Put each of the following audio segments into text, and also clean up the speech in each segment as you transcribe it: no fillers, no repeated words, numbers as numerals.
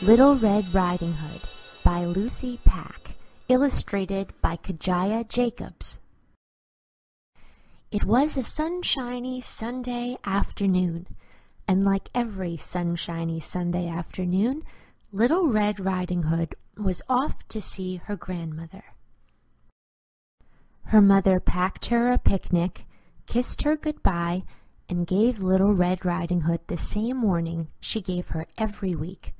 Little Red Riding Hood by Lucy Pack, illustrated by Kajaya Jacobs. It was a sunshiny Sunday afternoon, and like every sunshiny Sunday afternoon, Little Red Riding Hood was off to see her grandmother. Her mother packed her a picnic, kissed her goodbye, and gave Little Red Riding Hood the same warning she gave her every week.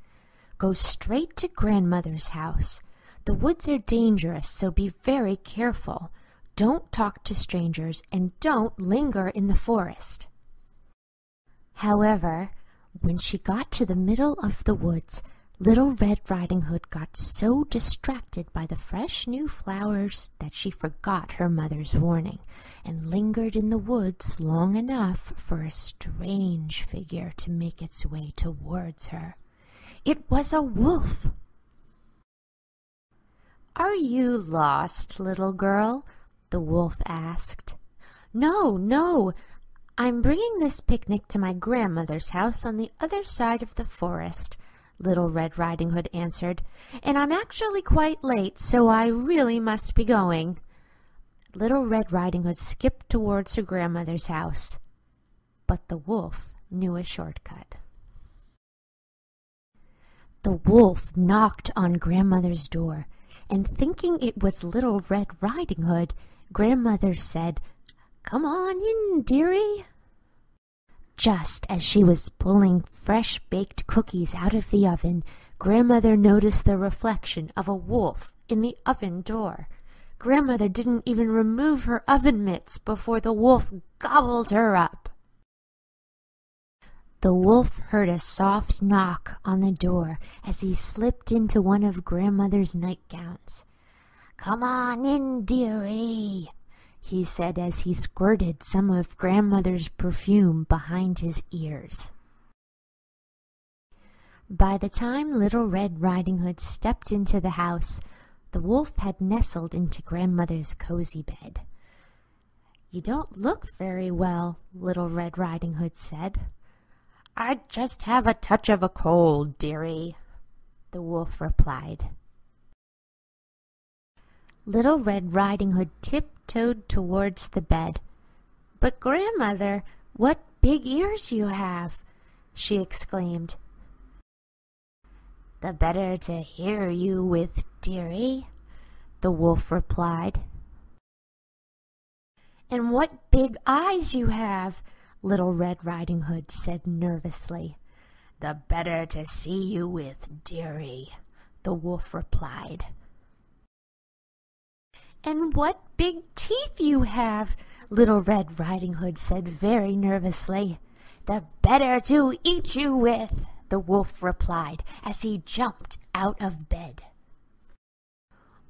Go straight to grandmother's house. The woods are dangerous, so be very careful. Don't talk to strangers and don't linger in the forest. However, when she got to the middle of the woods, Little Red Riding Hood got so distracted by the fresh new flowers that she forgot her mother's warning and lingered in the woods long enough for a strange figure to make its way towards her. It was a wolf. "Are you lost, little girl?" the wolf asked. No, I'm bringing this picnic to my grandmother's house on the other side of the forest," Little Red Riding Hood answered, "and I'm actually quite late, so I really must be going." Little Red Riding Hood skipped towards her grandmother's house, but the wolf knew a shortcut. The wolf knocked on grandmother's door, and thinking it was Little Red Riding Hood, grandmother said, "Come on in, dearie." Just as she was pulling fresh-baked cookies out of the oven, grandmother noticed the reflection of a wolf in the oven door. Grandmother didn't even remove her oven mitts before the wolf gobbled her up. The wolf heard a soft knock on the door as he slipped into one of grandmother's nightgowns. "Come on in, dearie," he said as he squirted some of grandmother's perfume behind his ears. By the time Little Red Riding Hood stepped into the house, the wolf had nestled into grandmother's cozy bed. "You don't look very well," Little Red Riding Hood said. "I just have a touch of a cold, dearie," the wolf replied. Little Red Riding Hood tiptoed towards the bed. "But grandmother, what big ears you have!" she exclaimed. "The better to hear you with, dearie," the wolf replied. "And what big eyes you have!" Little Red Riding Hood said nervously. "The better to see you with, dearie," the wolf replied. "And what big teeth you have!" Little Red Riding Hood said very nervously. "The better to eat you with," the wolf replied as he jumped out of bed.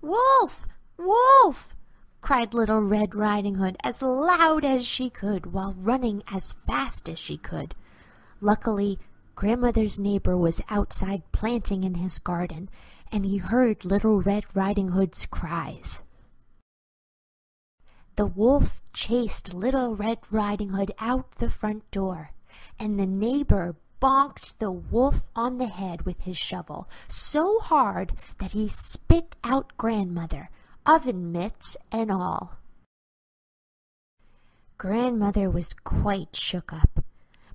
"Wolf! Wolf!" cried Little Red Riding Hood as loud as she could while running as fast as she could. Luckily, grandmother's neighbor was outside planting in his garden, and he heard Little Red Riding Hood's cries. The wolf chased Little Red Riding Hood out the front door, and the neighbor bonked the wolf on the head with his shovel so hard that he spit out grandmother, oven mitts and all. Grandmother was quite shook up,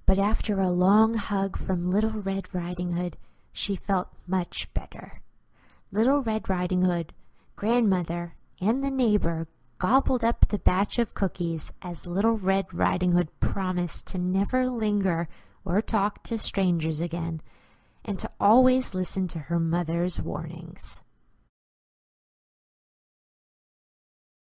but after a long hug from Little Red Riding Hood, she felt much better. Little Red Riding Hood, grandmother, and the neighbor gobbled up the batch of cookies as Little Red Riding Hood promised to never linger or talk to strangers again, and to always listen to her mother's warnings.